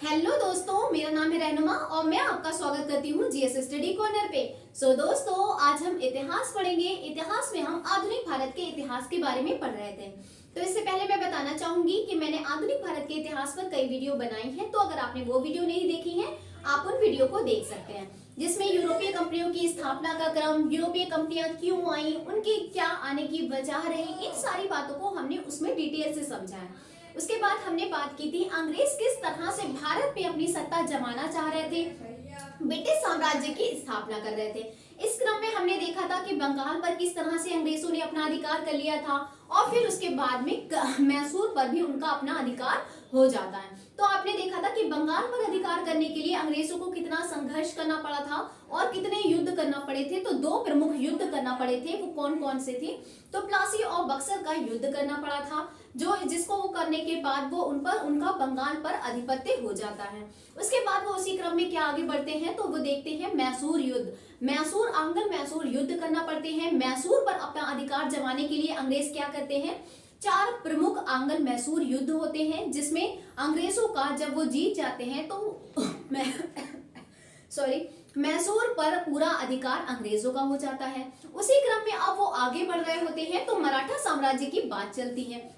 Hello दोस्तों, मेरा नाम है रहनुमा और मैं आपका स्वागत करती हूँ जीएस स्टडी कॉर्नर पे। दोस्तों, आज हम इतिहास पढ़ेंगे। इतिहास में हम आधुनिक भारत के इतिहास के बारे में पढ़ रहे थे। तो इससे पहले मैं बताना चाहूंगी कि मैंने आधुनिक भारत के इतिहास पर कई वीडियो बनाई हैं। तो अगर आपने वो वीडियो नहीं देखी है, आप उन वीडियो को देख सकते हैं, जिसमें यूरोपीय कंपनियों की स्थापना का क्रम, यूरोपीय कंपनियां क्यों आई, उनकी क्या आने की वजह रही, इन सारी बातों को हमने उसमें डिटेल से समझा है। उसके बाद हमने बात की थी अंग्रेज किस तरह से भारत पे अपनी सत्ता जमाना चाह रहे थे, ब्रिटिश साम्राज्य की स्थापना कर रहे थे। इस क्रम में हमने देखा था कि बंगाल पर किस तरह से अंग्रेजों ने अपना अधिकार कर लिया था और फिर उसके बाद में मैसूर पर भी उनका अपना अधिकार हो जाता है। तो आपने देखा था कि बंगाल पर अधिकार करने के लिए अंग्रेजों को कितना संघर्ष करना पड़ा था और कितने युद्ध करना पड़े थे। तो दो प्रमुख युद्ध करना पड़े थे, वो कौन कौन से थे? तो प्लासी और बक्सर का युद्ध करना पड़ा था, जिसको वो करने के बाद वो उनका बंगाल पर आधिपत्य हो जाता है। उसके बाद वो उसी क्रम में क्या आगे बढ़ते हैं, तो वो देखते हैं मैसूर युद्ध। मैसूर युद्ध करना पड़ते हैं। मैसूर पर अपना अधिकार जमाने के लिए अंग्रेज क्या करते हैं? 4 प्रमुख आंग्ल मैसूर युद्ध होते हैं, जिसमें अंग्रेजों का जब वो जीत जाते हैं तो मैसूर पर पूरा अधिकार अंग्रेजों का हो जाता है। उसी क्रम में अब वो आगे बढ़ रहे होते हैं तो मराठा साम्राज्य की बात चलती है।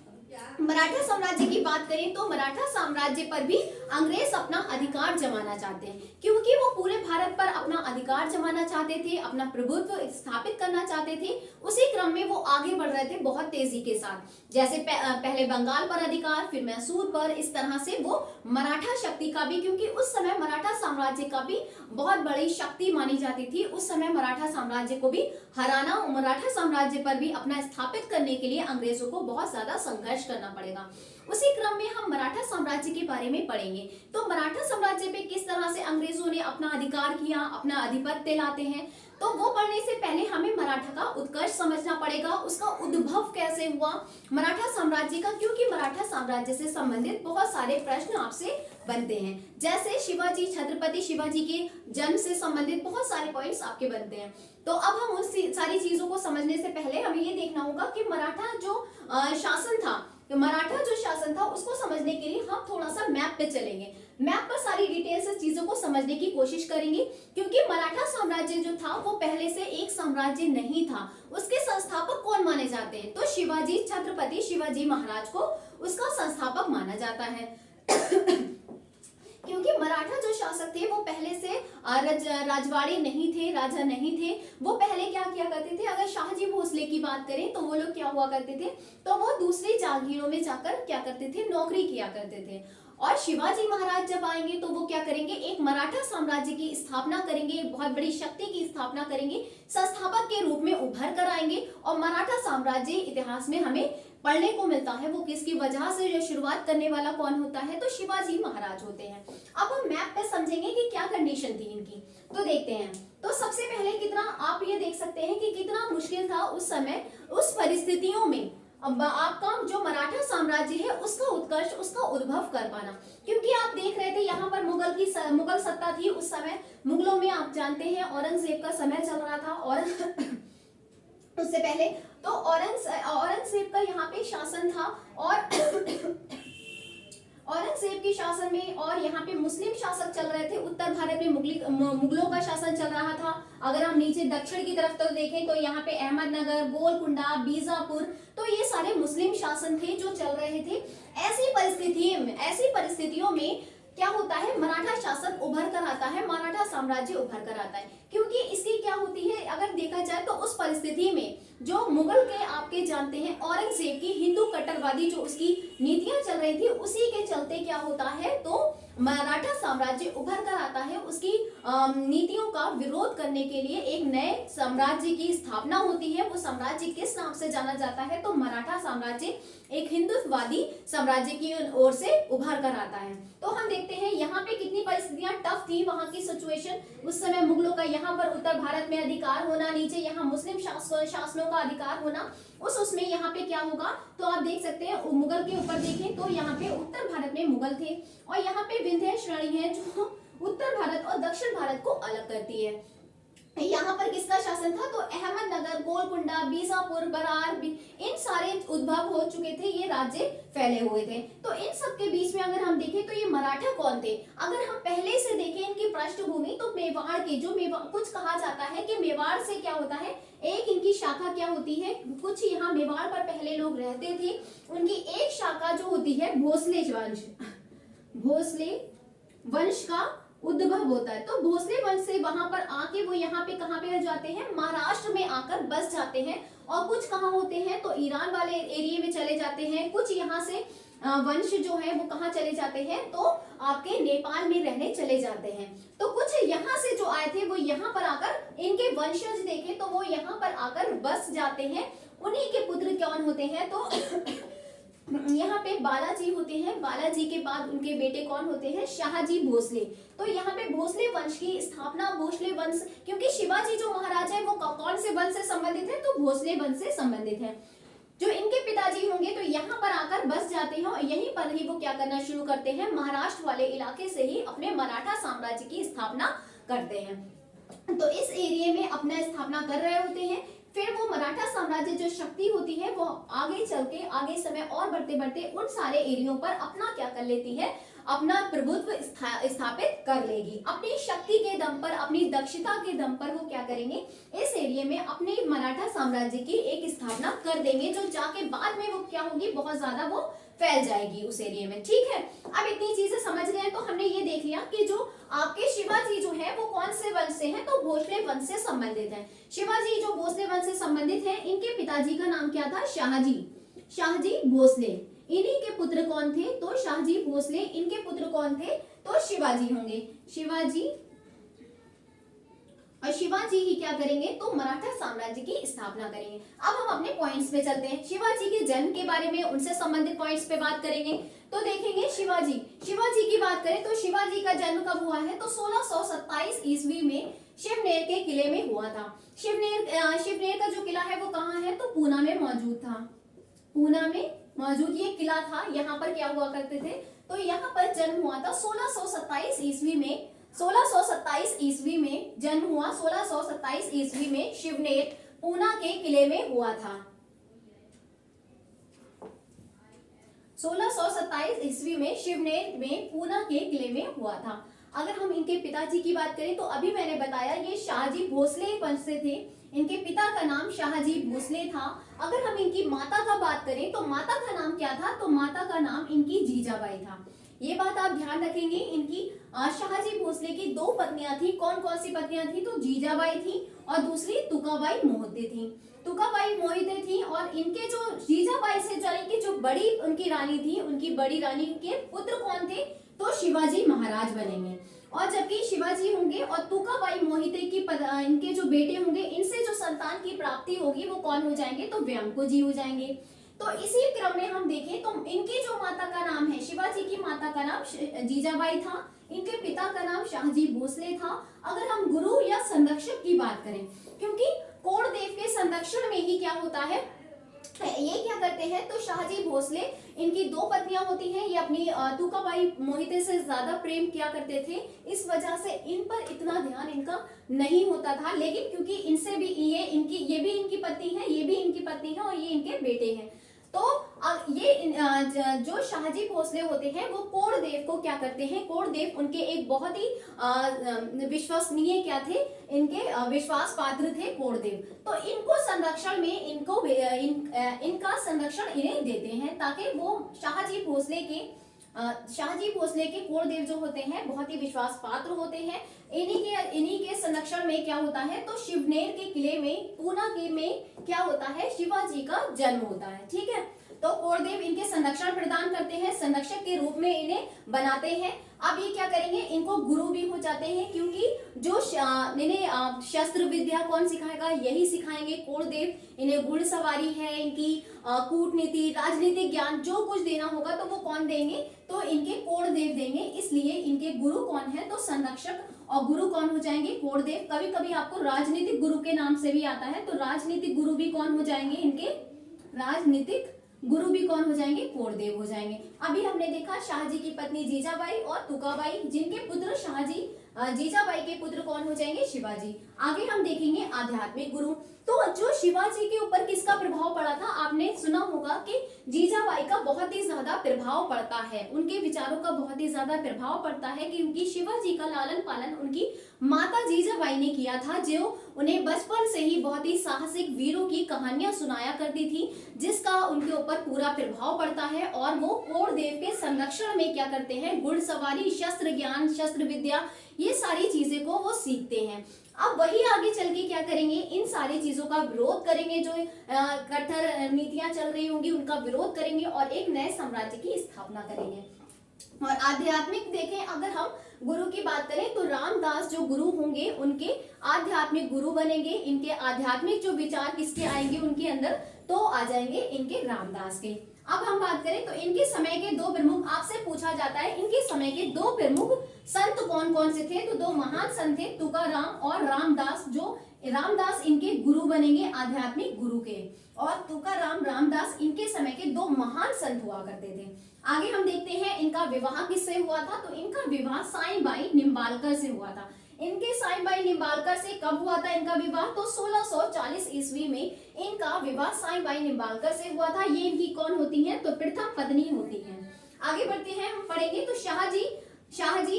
मराठा साम्राज्य की बात करें तो मराठा साम्राज्य पर भी अंग्रेज अपना अधिकार जमाना चाहते हैं, क्योंकि वो पूरे भारत पर अपना अधिकार जमाना चाहते थे, अपना प्रभुत्व स्थापित करना चाहते थे। उसी क्रम में वो आगे बढ़ रहे थे बहुत तेजी के साथ। जैसे पहले बंगाल पर अधिकार, फिर मैसूर पर, इस तरह से वो मराठा शक्ति का भी, क्योंकि उस समय मराठा साम्राज्य का भी बहुत बड़ी शक्ति मानी जाती थी। उस समय मराठा साम्राज्य को भी हराना, मराठा साम्राज्य पर भी अपना स्थापित करने के लिए अंग्रेजों को बहुत ज्यादा संघर्ष करना पड़ेगा। उसी क्रम में हम मराठा साम्राज्य के बारे में पढ़ेंगे। तो मराठा साम्राज्य पे किस तरह से अंग्रेजों ने अपना अधिकार किया, अपना आधिपत्य लाते हैं, तो वो पढ़ने से पहले हमें मराठा का उत्कर्ष समझना पड़ेगा, उसका उद्भव कैसे हुआ मराठा साम्राज्य का, क्योंकि मराठा साम्राज्य से संबंधित बहुत सारे प्रश्न आपसे बनते हैं। जैसे शिवाजी, छत्रपति शिवाजी के जन्म से संबंधित बहुत सारे पॉइंट्स आपके बनते हैं। तो अब हम उस सारी चीजों को समझने से पहले हमें ये देखना होगा कि मराठा जो शासन था उसको समझने के लिए हम थोड़ा सा मैप पे चलेंगे। मैप पर सारी डिटेल से चीजों को समझने की कोशिश करेंगे, क्योंकि मराठा साम्राज्य जो था वो पहले से एक साम्राज्य नहीं था। उसके संस्थापक कौन माने जाते हैं? तो शिवाजी, छत्रपति शिवाजी महाराज को उसका संस्थापक माना जाता है। क्योंकि मराठा जो शासक थे वो पहले से राजवाड़े नहीं थे, राजा नहीं थे। वो पहले क्या किया करते थे? अगर शाहजी भोसले की बात करें तो वो लोग क्या हुआ करते थे, तो वो दूसरी जागीरों में जाकर क्या करते थे? नौकरी किया करते थे। और शिवाजी महाराज जब आएंगे तो वो क्या करेंगे? एक मराठा साम्राज्य की स्थापना करेंगे, एक बहुत बड़ी शक्ति की स्थापना करेंगे, संस्थापक के रूप में उभर कर आएंगे। और मराठा साम्राज्य इतिहास में हमें पढ़ने को मिलता है वो किसकी वजह से, जो शुरुआत करने वाला कौन होता है? तो शिवाजी महाराज होते हैं। अब हम मैप पे समझेंगे कि क्या कंडीशन थी इनकी, तो देखते हैं। तो सबसे पहले कितना आप ये देख सकते हैं कि कितना मुश्किल था उस समय, उस परिस्थितियों में अब आपका जो मराठा साम्राज्य है उसका उत्कर्ष, उसका उद्भव कर पाना। क्योंकि आप देख रहे थे यहाँ पर मुगल सत्ता थी उस समय। मुगलों में आप जानते हैं औरंगजेब का समय चल रहा था, और उससे पहले तो औरंगजेब का यहाँ पे शासन था, और औरंगजेब के शासन में और यहाँ पे मुस्लिम शासक चल रहे थे। उत्तर भारत में मुगलों का शासन चल रहा था। अगर हम नीचे दक्षिण की तरफ तो देखें तो यहाँ पे अहमदनगर, गोलकुंडा, बीजापुर, तो ये सारे मुस्लिम शासन थे जो चल रहे थे। ऐसी परिस्थितियों में क्या होता है? मराठा शासन उभर कर आता है, मराठा साम्राज्य उभर कर आता है। क्योंकि इसकी क्या होती है, अगर देखा जाए तो उस परिस्थिति में जो मुगल के आपके जानते हैं औरंगजेब की हिंदू कट्टरवादी जो उसकी नीतियां चल रही थी, उसी के चलते क्या होता है, तो मराठा साम्राज्य उभर कर आता है। उसकी नीतियों का विरोध करने के लिए एक नए साम्राज्य की स्थापना होती है। वो साम्राज्य किस नाम से जाना जाता है? तो मराठा साम्राज्य एक हिंदुत्ववादी साम्राज्य की ओर से उभर कर आता है। तो हम देखते हैं यहाँ पे कितनी परिस्थितियां टफ थी, वहां की सिचुएशन। उस समय मुगलों का यहाँ पर उत्तर भारत में अधिकार होना, नीचे यहाँ मुस्लिम शासनों का अधिकार होना, उसमें यहाँ पे क्या होगा, तो आप देख सकते हैं मुगल के ऊपर देखें तो यहाँ पे उत्तर भारत में मुगल थे, और यहाँ पे विंध्य श्रेणी है जो उत्तर भारत और दक्षिण भारत को अलग करती है। यहाँ पर किसका शासन था, तो अहमदनगर, गोलकुंडा, बीजापुर, बरार, इन सारे उद्भव हो चुके थे, ये राज्य फैले हुए थे। तो इन सब के बीच में अगर हम देखें तो ये मराठा कौन थे, अगर हम पहले से देखें इनकी पृष्ठभूमि, तो मेवाड़ के जो कुछ कहा जाता है कि मेवाड़ से क्या होता है, एक इनकी शाखा क्या होती है, कुछ यहाँ मेवाड़ पर पहले लोग रहते थे, उनकी एक शाखा जो होती है भोसले वंश, भोसले वंश का उद्भव होता है। तो भोसले वंश से वहां पर आके वो यहाँ पे कहाँ पे जाते हैं, महाराष्ट्र में आकर बस जाते हैं, और कुछ कहाँ होते हैं तो ईरान वाले एरिया में चले जाते हैं, कुछ यहाँ से वंश जो है वो कहाँ चले जाते हैं, तो आपके नेपाल में रहने चले जाते हैं। तो कुछ यहाँ से जो आए थे वो यहाँ पर आकर इनके वंशज देखे तो वो यहाँ पर आकर बस जाते हैं, उन्हीं के पुत्र कौन होते हैं, तो यहाँ पे बालाजी होते हैं, बालाजी के बाद उनके बेटे कौन होते हैं, शाहजी भोसले। तो यहाँ पे भोसले वंश की स्थापना, भोसले वंश, क्योंकि शिवाजी जो महाराजा है वो कौन से वंश से संबंधित है, तो भोसले वंश से संबंधित है। जो इनके पिताजी होंगे तो यहाँ पर आकर बस जाते हैं और यहीं पर ही वो क्या करना शुरू करते हैं, महाराष्ट्र वाले इलाके से ही अपने मराठा साम्राज्य की स्थापना करते हैं। तो इस एरिया में अपना स्थापना कर रहे होते हैं। फिर वो मराठा साम्राज्य जो शक्ति होती है वो आगे चल के, आगे समय और बढ़ते बढ़ते उन सारे एरियो पर अपना क्या कर लेती है, अपना प्रभुत्व स्थापित कर लेगी। अपनी शक्ति के दम पर, अपनी दक्षता के दम पर वो क्या करेंगे, इस एरिया में अपने मराठा साम्राज्य की एक स्थापना कर देंगे, जो जाके बाद में वो क्या होगी, बहुत ज्यादा वो फैल जाएगी उस एरिया में। ठीक है, अब इतनी चीजें समझ गए हैं तो हमने ये देख लिया कि जो आपके शिवाजी जो है वो कौन से वंश से हैं, तो भोसले वंश से संबंधित हैं। शिवाजी जो भोसले वंश से संबंधित हैं, इनके पिताजी का नाम क्या था, शाहजी, शाहजी भोसले। इन्हीं के पुत्र कौन थे, तो शाहजी भोसले, इनके पुत्र कौन थे, तो शिवाजी होंगे, शिवाजी। और शिवाजी ही क्या करेंगे, तो मराठा साम्राज्य की स्थापना करेंगे। अब हम अपने पॉइंट्स पे चलते हैं, शिवाजी के जन्म के बारे में, उनसे संबंधित पॉइंट्स पे बात करेंगे। तो देखेंगे शिवाजी, शिवाजी की बात करें तो शिवाजी का जन्म कब हुआ है, तो 1627 ईस्वी में शिवनेर के किले में हुआ था। शिवनेर का जो किला है वो कहाँ है, तो पूना में मौजूद था, पूना में मौजूद ये किला था। यहाँ पर क्या हुआ करते थे, तो यहाँ पर जन्म हुआ था 1627 ईस्वी में, 1627 ईस्वी में जन्म हुआ, 1627 ईस्वी में शिवनेर पूना के किले में हुआ था, 1627 ईस्वी में शिवनेर में पूना के किले में हुआ था। अगर हम इनके पिताजी की बात करें तो अभी मैंने बताया ये शाहजी भोसले वंश से थे, इनके पिता का नाम शाहजी भोसले था। अगर हम इनकी माता का बात करें तो माता का नाम क्या था, तो माता का नाम इनकी जीजाबाई था। ये बात आप ध्यान रखेंगे, इनकी शाहजी भोसले की दो पत्नियां थी। कौन कौन सी पत्नियां थी, तो जीजाबाई थी और दूसरी तुकाबाई मोहिते थी, तुकाबाई मोहिते थी। और इनके जो जीजाबाई से यानी कि जो बड़ी उनकी रानी थी, उनकी बड़ी रानी के पुत्र कौन थे, तो शिवाजी महाराज बनेंगे। और जबकि शिवाजी होंगे और तुकाबाई मोहिते की इनके जो बेटे होंगे, इनसे जो संतान की प्राप्ति होगी वो कौन हो जाएंगे, तो व्यंको जी हो जाएंगे। तो इसी क्रम में हम देखें तो इनकी जो माता का नाम है, शिवाजी की माता का नाम जीजाबाई था, इनके पिता का नाम शाहजी भोसले था। अगर हम गुरु या संरक्षक की बात करें, क्योंकि कोणदेव के संरक्षण में ही क्या होता है, ये क्या करते हैं, तो शाहजी भोसले, इनकी दो पत्नियां होती हैं, ये अपनी तुकाबाई मोहिते से ज्यादा प्रेम किया करते थे, इस वजह से इन पर इतना ध्यान इनका नहीं होता था। लेकिन क्योंकि इनसे भी ये भी इनकी पत्नी है, ये भी इनकी पत्नी है और ये इनके बेटे हैं, तो ये जो शाहजी भोसले होते हैं वो कोणदेव को क्या करते हैं, कोणदेव उनके एक बहुत ही विश्वसनीय क्या थे, इनके विश्वास पात्र थे कोणदेव। तो इनको संरक्षण में इनका संरक्षण इन्हें देते हैं, ताकि वो शाहजी भोसले के कोणदेव जो होते हैं बहुत ही विश्वास पात्र होते हैं। इन्हीं के संरक्षण में क्या होता है, तो शिवनेर के किले में, पूना के में क्या होता है, शिवाजी का जन्म होता है। ठीक है, तो कोणदेव इनके संरक्षण प्रदान करते हैं, संरक्षक के रूप में इन्हें बनाते हैं। अब ये क्या करेंगे, इनको गुरु भी हो जाते हैं, क्योंकि जो इन्हें शस्त्र विद्या कौन सिखाएगा, यही सिखाएंगे कोणदेव। इन्हें घुड़सवारी है, इनकी कूटनीति, राजनीतिक ज्ञान जो कुछ देना होगा तो वो कौन देंगे, तो इनके कोणदेव देंगे। इसलिए इनके गुरु कौन है, तो संरक्षक, और गुरु कौन हो जाएंगे, कोणदेव। कभी कभी आपको राजनीतिक गुरु के नाम से भी आता है, तो राजनीतिक गुरु भी कौन हो जाएंगे, इनके राजनीतिक गुरु भी कौन हो जाएंगे, कोणदेव हो जाएंगे। अभी हमने देखा शाहजी की पत्नी जीजाबाई और तुकाबाई, जिनके पुत्र शाहजी जीजाबाई के पुत्र कौन हो जाएंगे, शिवाजी। आगे हम देखेंगे आध्यात्मिक गुरु। तो जो शिवाजी के ऊपर किसका प्रभाव पड़ा था, आपने सुना होगा कि जीजाबाई का बहुत ही ज्यादा प्रभाव पड़ता है, उनके विचारों का बहुत ही ज्यादा प्रभाव पड़ता है, क्योंकि शिवाजी का लालन पालन उनकी माता जीजाबाई ने किया था, जो उन्हें बचपन से ही बहुत ही साहसिक वीरों की कहानियां सुनाया करती थी, जिसका उनके ऊपर पूरा प्रभाव पड़ता है। और वो कोरदेव के संरक्षण में क्या करते हैं, घुड़सवारी, शस्त्र ज्ञान, शस्त्र विद्या, ये सारी चीजें को वो सीखते हैं। अब वही आगे चल के क्या करेंगे, इन सारी चीजों का विरोध करेंगे, जो कट्टर नीतियां चल रही होंगी उनका विरोध करेंगे और एक नए साम्राज्य की स्थापना करेंगे। और आध्यात्मिक देखें, अगर हम गुरु की बात करें तो रामदास जो गुरु होंगे उनके आध्यात्मिक गुरु बनेंगे। इनके आध्यात्मिक जो विचार किसके आएंगे उनके अंदर, तो आ जाएंगे इनके रामदास के। अब हम बात करें तो इनके समय के दो प्रमुख, आपसे पूछा जाता है इनके समय के दो प्रमुख संत कौन कौन से थे, तो दो महान संत थे, तुकाराम और रामदास। जो रामदास इनके गुरु बनेंगे आध्यात्मिक गुरु के, और तुकाराम, रामदास इनके समय के दो महान संत हुआ करते थे। आगे हम देखते हैं इनका विवाह किससे हुआ था, तो इनका विवाह साईबाई निम्बालकर से हुआ था। इनके साईबाई निम्बालकर से कब हुआ था इनका विवाह, तो 1640 ईस्वी में इनका विवाह साईबाई निम्बालकर से हुआ था। ये इनकी कौन होती हैं, तो प्रथम पत्नी होती हैं। आगे बढ़ते हैं, हम पढ़ेंगे तो शाहजी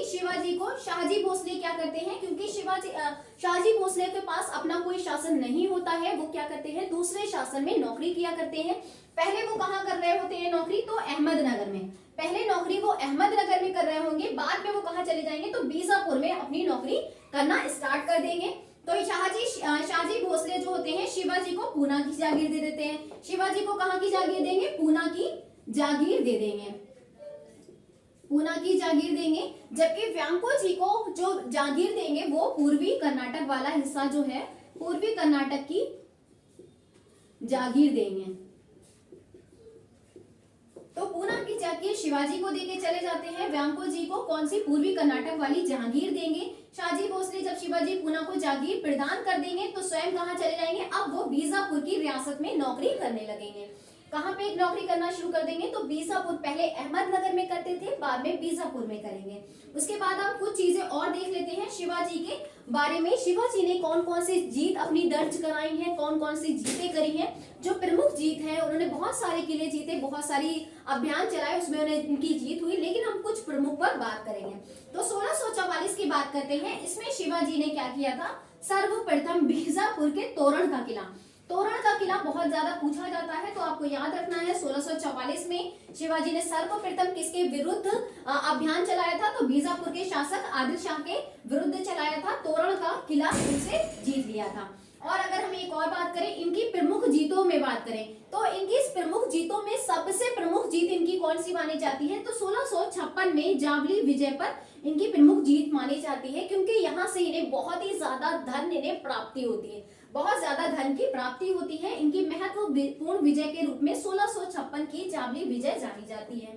शिवाजी को, शाहजी भोसले क्या करते हैं, क्योंकि शाहजी भोसले के पास अपना कोई शासन नहीं होता है, वो क्या करते हैं, दूसरे शासन में नौकरी किया करते हैं। पहले वो कहाँ कर रहे होते हैं नौकरी, तो अहमदनगर में। पहले नौकरी वो अहमदनगर में कर रहे होंगे, बाद में वो कहाँ चले जाएंगे, तो बीजापुर में अपनी नौकरी करना स्टार्ट कर देंगे। तो शाहजी भोसले जो होते हैं शिवाजी को पूना की जागीर दे देते हैं। शिवाजी को कहाँ की जागीर देंगे, पूना की जागीर दे देंगे, पूना की जागीर देंगे। जबकि व्यांको जी को जो जागीर देंगे वो पूर्वी कर्नाटक वाला हिस्सा जो है, पूर्वी कर्नाटक की जागीर देंगे। तो पूना की जागीर शिवाजी को देके चले जाते हैं, व्यांको जी को कौन सी, पूर्वी कर्नाटक वाली जागीर देंगे। शाहजी भोसले जब शिवाजी पूना को जागीर प्रदान कर देंगे तो स्वयं कहाँ चले जाएंगे, अब वो बीजापुर की रियासत में नौकरी करने लगेंगे। कहाँ पे नौकरी करना शुरू कर देंगे, तो बीजापुर, पहले अहमदनगर में करते थे, बाद में बीजापुर में करेंगे। उसके बाद हम कुछ चीजें और देख लेते हैं शिवाजी के बारे में। शिवाजी ने कौन कौन सी जीत अपनी दर्ज कराई है, कौन कौन सी जीतें करी हैं। जो प्रमुख जीत है, उन्होंने बहुत सारे किले जीते, बहुत सारी अभियान चलाए, उसमें उनकी जीत हुई, लेकिन हम कुछ प्रमुख पर बात करेंगे। तो 1644 की बात करते हैं, इसमें शिवाजी ने क्या किया था, सर्वप्रथम बीजापुर के तोरण का किला बहुत ज्यादा पूछा जाता है, तो आपको याद रखना है 1644 में शिवाजी ने सर्वप्रथम किसके विरुद्ध अभियान चलाया था, तो बीजापुर के शासक आदिल शाह के विरुद्ध चलाया था, तोरण का किला उनसे जीत लिया था। और अगर हम एक और बात करें, इनकी प्रमुख जीतों में बात करें, तो इनकी इस प्रमुख जीतों में सबसे प्रमुख जीत इनकी कौन सी मानी जाती है, तो 1656 में जावली विजय पर इनकी प्रमुख जीत मानी जाती है, क्योंकि यहाँ से इन्हें बहुत ही ज्यादा धन इन्हें प्राप्ति होती है, बहुत ज्यादा धन की प्राप्ति होती है। इनकी महत्वपूर्ण विजय के रूप में 1656 की जावली विजय जानी जाती है।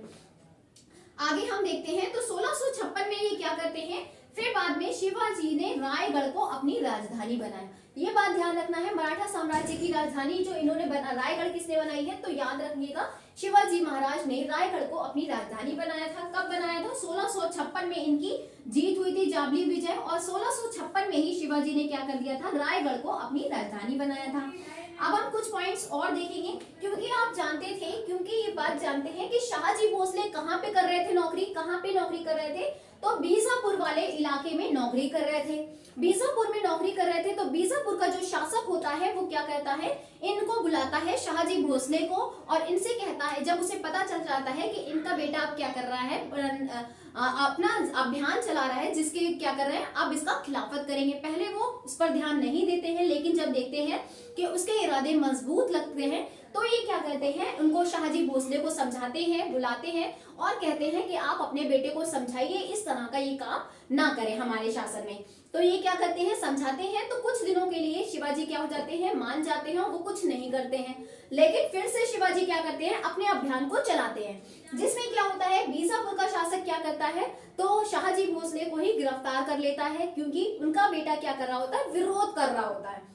आगे हम देखते हैं तो 1656 में ये क्या करते हैं, फिर बाद में शिवाजी ने रायगढ़ को अपनी राजधानी बनाया। ये बात ध्यान रखना है, मराठा साम्राज्य की राजधानी जो इन्होंने रायगढ़ किसने बनाई है, तो याद रखिएगा शिवाजी महाराज ने रायगढ़ को अपनी राजधानी बनाया था। कब बनाया था, 1656 में इनकी जीत हुई थी जावली विजय, और 1656 में ही शिवाजी ने क्या कर दिया था, रायगढ़ को अपनी राजधानी बनाया था। अब हम कुछ पॉइंट्स और देखेंगे, क्योंकि आप जानते थे, क्योंकि ये बात जानते हैं कि शाहजी भोसले कहाँ पे कर रहे थे नौकरी, कहाँ पे नौकरी कर रहे थे, तो बीजापुर वाले इलाके में नौकरी कर रहे थे। बीजापुर में नौकरी कर रहे थे, तो बीजापुर का जो शासक होता है वो क्या कहता है, इनको बुलाता है शाहजी भोसले को, और इनसे कहता है, जब उसे पता चल जाता है कि इनका बेटा अब क्या कर रहा है, अपना अभियान चला रहा है, जिसके क्या कर रहे हैं, अब इसका खिलाफत करेंगे। पहले वो इस पर ध्यान नहीं देते हैं, लेकिन जब देखते हैं कि उसके इरादे मजबूत लगते हैं, तो ये क्या कहते हैं, उनको शाहजी भोसले को समझाते हैं, बुलाते हैं और कहते हैं कि आप अपने बेटे को समझाइए, इस तरह का ये काम ना करें हमारे शासन में। तो ये क्या करते हैं, समझाते हैं। तो कुछ दिनों के लिए शिवाजी क्या हो जाते हैं, मान जाते हैं, वो कुछ नहीं करते हैं, लेकिन फिर से शिवाजी क्या करते हैं, अपने अभियान को चलाते हैं, जिसमें क्या होता है, बीजापुर का शासक क्या करता है, तो शाहजी भोसले को ही गिरफ्तार कर लेता है, क्योंकि उनका बेटा क्या कर रहा होता है, विरोध कर रहा होता है।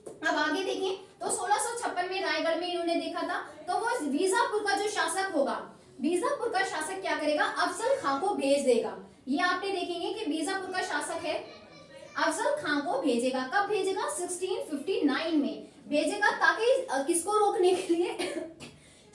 अब आगे देखें तो 1656 में रायगढ़ में इन्होंने देखा था, तो वो बीजापुर का जो शासक होगा, बीजापुर का शासक क्या करेगा, अफजल खां को भेज देगा। ये आपने देखेंगे कि बीजापुर का शासक है अफजल खां को भेजेगा। कब भेजेगा? 1659 में भेजेगा, ताकि किसको रोकने के लिए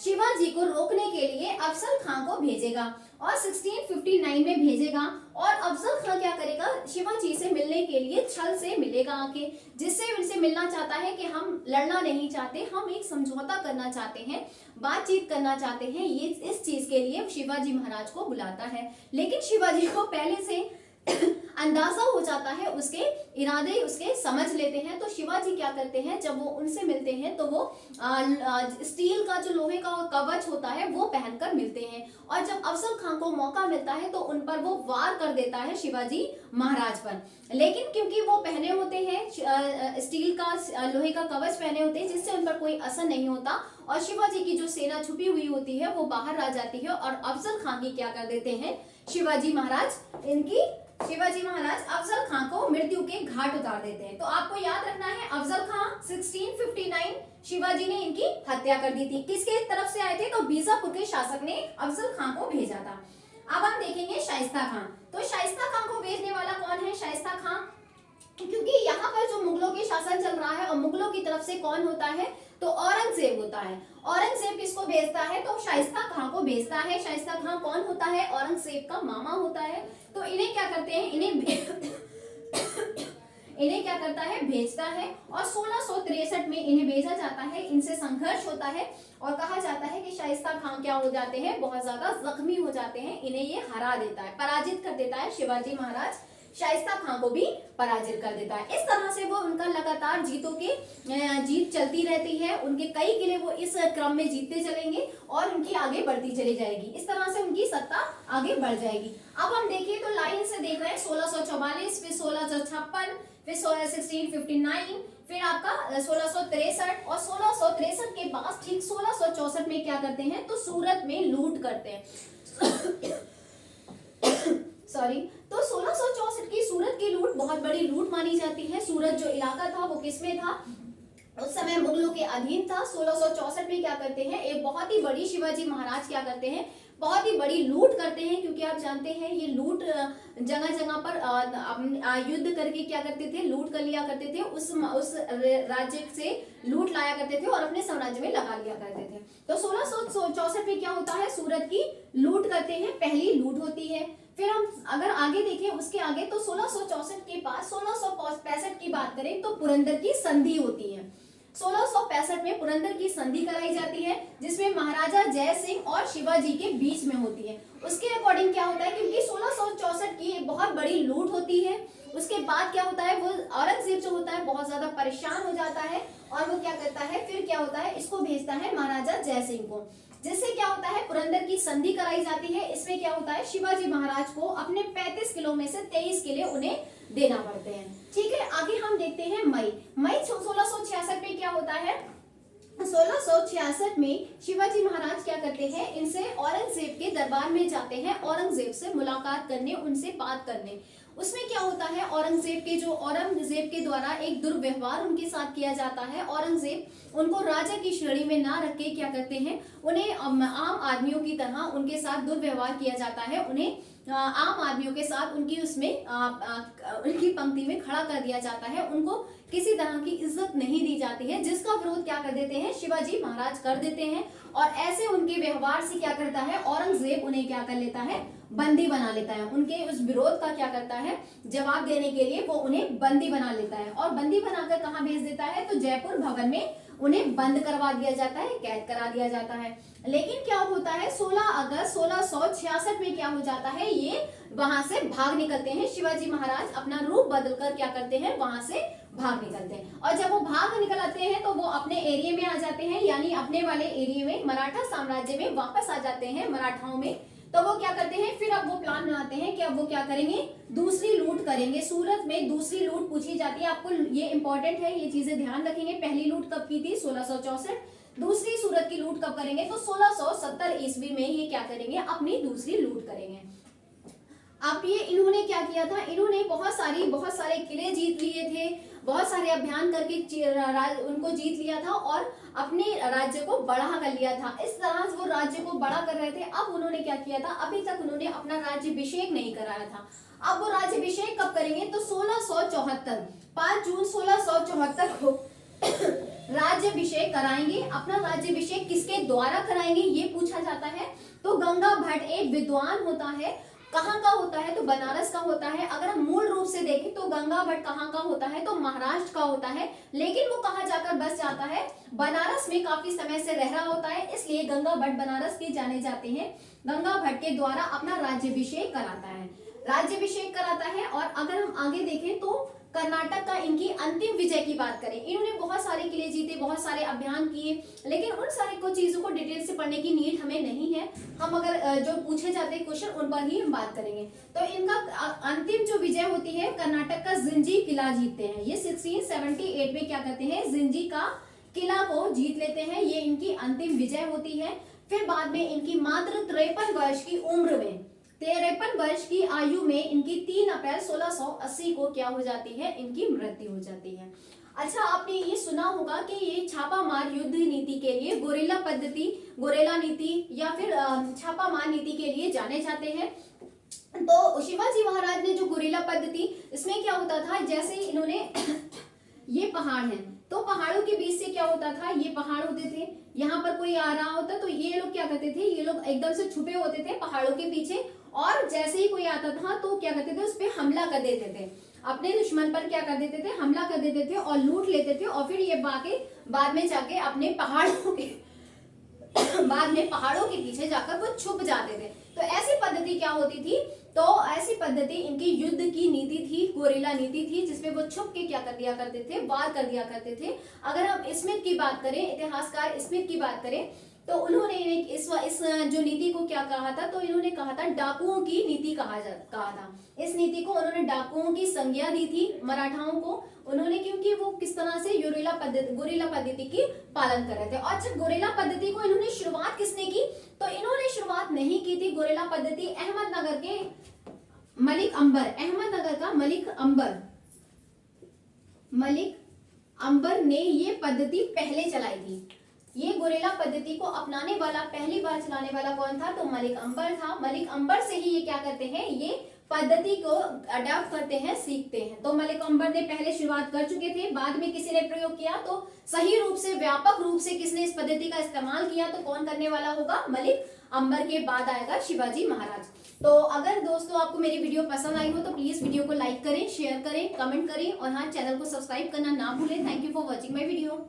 शिवाजी को रोकने के लिए अफजल खां को भेजेगा और 1659 में भेजेगा। और अफजल खां क्या करेगा? शिवाजी से मिलने के लिए छल से मिलेगा आके, जिससे उनसे मिलना चाहता है कि हम लड़ना नहीं चाहते, हम एक समझौता करना चाहते हैं, बातचीत करना चाहते हैं। ये इस चीज के लिए शिवाजी महाराज को बुलाता है। लेकिन शिवाजी को पहले से अंदाजा हो जाता है, उसके इरादे उसके समझ लेते हैं। तो शिवाजी क्या करते हैं, जब वो उनसे मिलते हैं तो वो स्टील का जो लोहे का कवच होता है वो पहनकर मिलते हैं। और जब अफजल खां को मौका मिलता है तो उन पर वो वार कर देता है शिवाजी महाराज पर। लेकिन क्योंकि वो पहने होते हैं स्टील का लोहे का कवच पहने होते हैं, जिससे उन पर कोई असर नहीं होता और शिवाजी की जो सेना छुपी हुई होती है वो बाहर आ जाती है और अफजल खां की क्या कर देते हैं शिवाजी महाराज अफजल खां को मृत्यु के घाट उतार देते हैं। तो आपको याद रखना है, अफजल खां 1659 शिवाजी ने इनकी हत्या कर दी थी। किसके तरफ से आए थे? तो बीजापुर के शासक ने अफजल खां को भेजा था। अब हम देखेंगे शाइस्ता खां। तो शाइस्ता खां को भेजने वाला कौन है? शाइस्ता खां, क्योंकि यहाँ पर जो मुगलों के शासन चल रहा है और मुगलों की तरफ से कौन होता है? तो औरंगजेब होता है। औरंगजेब किसको भेजता है? तो शाइस्ता खां को भेजता है। शाइस्ता खां कौन होता है? औरंगजेब का मामा होता है। तो इन्हें क्या करते हैं? इन्हें क्या करता है? भेजता है। और 1663 में इन्हें भेजा जाता है। इनसे संघर्ष होता है और कहा जाता है कि शाइस्ता खां क्या हो जाते हैं? बहुत ज्यादा जख्मी हो जाते हैं। इन्हें ये हरा देता है, पराजित कर देता है। शिवाजी महाराज शाइस्ता खां को भी पराजित कर देता है। इस तरह से वो उनका लगातार जीत चलती रहती है। उनके कई किले वो इस क्रम में जीतते चलेंगे और उनकी आगे बढ़ती चली जाएगी। इस तरह से उनकी सत्ता आगे बढ़ जाएगी। अब हम देखिए तो लाइन से देख रहे हैं 1644, फिर 1656, फिर 1659, फिर आपका 1663 और 1663 के बाद ठीक 1664 में क्या करते हैं? तो सूरत में लूट करते हैं। सॉरी, तो 1664 की सूरत की लूट बहुत बड़ी लूट मानी जाती है। सूरत जो इलाका था वो किसमें था? उस समय मुगलों के अधीन था। 1664 में क्या करते हैं? एक बहुत ही बड़ी शिवाजी महाराज क्या करते हैं? बहुत ही बड़ी लूट करते हैं, क्योंकि आप जानते हैं ये लूट जगह जगह पर युद्ध करके क्या करते थे? लूट कर लिया करते थे। उस राज्य से लूट लाया करते थे और अपने साम्राज्य में लगा लिया करते थे। तो 1664 में क्या होता है? सूरत की लूट करते हैं, पहली लूट होती है। फिर हम अगर आगे देखें उसके आगे, तो 1664 के बाद 1665 की बात करें तो पुरंदर की संधि होती है। 1665 में पुरंदर की संधि कराई जाती है, जिसमें महाराजा जय सिंह और शिवाजी के बीच में होती है। उसके अकॉर्डिंग क्या होता है? क्योंकि 1664 की एक बहुत बड़ी लूट होती है, उसके बाद क्या होता है? वो औरंगजेब जो होता है बहुत ज्यादा परेशान हो जाता है और वो क्या करता है? फिर क्या होता है? इसको भेजता है महाराजा जय सिंह को, जिससे क्या होता है? पुरंदर की संधि कराई जाती है। इसमें क्या होता है? शिवाजी महाराज को अपने 35 किलो में से 23 किले उन्हें देना पड़ते हैं। ठीक है, आगे हम देखते हैं मई 1666 में क्या होता है? 1666 में शिवाजी महाराज क्या करते हैं? इनसे औरंगजेब के दरबार में जाते हैं, औरंगजेब से मुलाकात करने, उनसे बात करने। उसमें क्या होता है? औरंगजेब के द्वारा एक दुर्व्यवहार उनके साथ किया जाता है। औरंगजेब उनको राजा की श्रेणी में ना रख के क्या करते हैं? उन्हें आम आदमियों की तरह उनके साथ दुर्व्यवहार किया जाता है। उन्हें आम आदमियों के साथ उनकी पंक्ति में खड़ा कर दिया जाता है। उनको किसी तरह की इज्जत नहीं दी जाती है, जिसका विरोध क्या कर देते हैं? शिवाजी महाराज कर देते हैं। और ऐसे उनके व्यवहार से क्या करता है? औरंगजेब उन्हें क्या कर लेता है? बंदी बना लेता है। उनके उस विरोध का क्या करता है? जवाब देने के लिए वो उन्हें बंदी बना लेता है और बंदी बनाकर कहाँ भेज देता है? तो जयपुर भवन में उन्हें बंद करवा दिया जाता है, कैद करा दिया जाता है। लेकिन क्या होता है? 16 अगस्त 1666 में क्या हो जाता है? ये वहां से भाग निकलते हैं। शिवाजी महाराज अपना रूप बदलकर क्या करते हैं? वहां से भाग निकलते हैं। और जब वो भाग निकल आते हैं तो वो अपने एरिया में आ जाते हैं, यानी अपने वाले एरिया में, मराठा साम्राज्य में वापस आ जाते हैं, मराठाओं में। तो वो क्या करते हैं? फिर अब वो प्लान बनाते हैं कि अब वो क्या करेंगे? दूसरी लूट करेंगे। सूरत में दूसरी लूट पूछी जाती है, आपको ये इंपॉर्टेंट है, ये चीजें ध्यान रखेंगे। पहली लूट कब की थी? 1664। दूसरी सूरत की लूट कब करेंगे? तो 1670 ईस्वी में ये क्या करेंगे? अपनी दूसरी लूट करेंगे। अब ये इन्होंने क्या किया था? इन्होंने बहुत सारे किले जीत लिए थे। बहुत सारे अभियान करके उनको जीत लिया था और अपने राज्य को बड़ा कर लिया था। इस तरह से वो राज्य को बड़ा कर रहे थे। अब उन्होंने क्या किया था, अभी तक उन्होंने अपना राज्याभिषेक नहीं कराया था। अब वो राज्याभिषेक कब करेंगे, तो 1674 5 जून 1674 को राज्याभिषेक कराएंगे। अपना राज्याभिषेक किसके द्वारा कराएंगे ये पूछा जाता है। तो गंगा भट्ट एक विद्वान होता है, कहाँ का होता है, तो बनारस का होता है। अगर हम मूल रूप से देखें तो गंगा भट्ट कहाँ का होता है, तो महाराष्ट्र का होता है, लेकिन वो कहाँ जाकर बस जाता है, बनारस में काफी समय से रह रहा होता है, इसलिए गंगा भट्ट बनारस के जाने जाते हैं। गंगा भट्ट के द्वारा अपना राज्याभिषेक कराता है, राज्याभिषेक कराता है। और अगर हम आगे देखें तो कर्नाटक का इनकी अंतिम विजय की बात करें, इन्होंने बहुत सारे किले जीते, बहुत सारे अभियान किए, लेकिन उन सारे को चीजों को डिटेल से पढ़ने की नीड हमें नहीं है। हम अगर जो पूछे जाते हैं क्वेश्चन उन पर ही हम बात करेंगे। तो इनका अंतिम जो विजय होती है, कर्नाटक का जिंजी किला जीतते हैं। ये 1678 में क्या करते हैं, जिंजी का किला को जीत लेते हैं। ये इनकी अंतिम विजय होती है। फिर बाद में इनकी मात्र 53 वर्ष की उम्र में, 53 वर्ष की आयु में इनकी 3 अप्रैल 1680 को क्या हो जाती है, इनकी मृत्यु हो जाती है। अच्छा, आपने ये सुना होगा कि ये छापामार युद्ध नीति के लिए गोरेला पद्धति, गोरेला नीति या फिर छापामार नीति के लिए जाने जाते हैं। तो शिवाजी महाराज ने जो गोरेला पद्धति, इसमें क्या होता था, जैसे इन्होंने ये पहाड़ है, तो पहाड़ों के बीच से क्या होता था, ये पहाड़ होते थे, यहाँ पर कोई आ रहा होता तो ये लोग क्या करते थे, ये लोग एकदम से छुपे होते थे पहाड़ों के पीछे, और जैसे ही कोई आता था तो क्या करते थे, उस पर हमला कर देते थे, अपने दुश्मन पर क्या कर देते थे, हमला कर देते थे और लूट लेते थे। और फिर ये बाद में जाके अपने पहाड़ों के बाद में पहाड़ों के पीछे जाकर वो छुप जाते थे। तो ऐसी पद्धति क्या होती थी, तो ऐसी पद्धति इनकी युद्ध की नीति थी, गोरेला नीति थी, जिसमें वो छुप के क्या कर दिया करते थे, वार कर दिया करते थे। अगर हम स्मिथ की बात करें, इतिहासकार स्मिथ की बात करें, तो उन्होंने इस जो नीति को क्या कहा था, तो इन्होंने कहा था डाकुओं की नीति कहा था। इस नीति को उन्होंने डाकुओं की संज्ञा दी थी मराठाओं को उन्होंने, क्योंकि वो किस तरह से गोरेला पद्धति की पालन कर रहे थे। और जब गोरेला पद्धति को इन्होंने शुरुआत किसने की, तो इन्होंने शुरुआत नहीं की थी गोरेला पद्धति, अहमदनगर के मलिक अंबर, अहमदनगर का मलिक अंबर ने ये पद्धति पहले चलाई थी। ये गोरेला पद्धति को अपनाने वाला, पहली बार चलाने वाला कौन था, तो मलिक अंबर था। मलिक अंबर से ही ये क्या करते हैं, ये पद्धति को अडॉप्ट करते हैं, सीखते हैं। तो मलिक अंबर ने पहले शुरुआत कर चुके थे, बाद में किसी ने प्रयोग किया, तो सही रूप से, व्यापक रूप से किसने इस पद्धति का इस्तेमाल किया, तो कौन करने वाला होगा, मलिक अंबर के बाद आएगा शिवाजी महाराज। तो अगर दोस्तों आपको मेरी वीडियो पसंद आई हो तो प्लीज वीडियो को लाइक करें, शेयर करें, कमेंट करें, और हाँ, चैनल को सब्सक्राइब करना ना भूलें। Thank you for watching my video.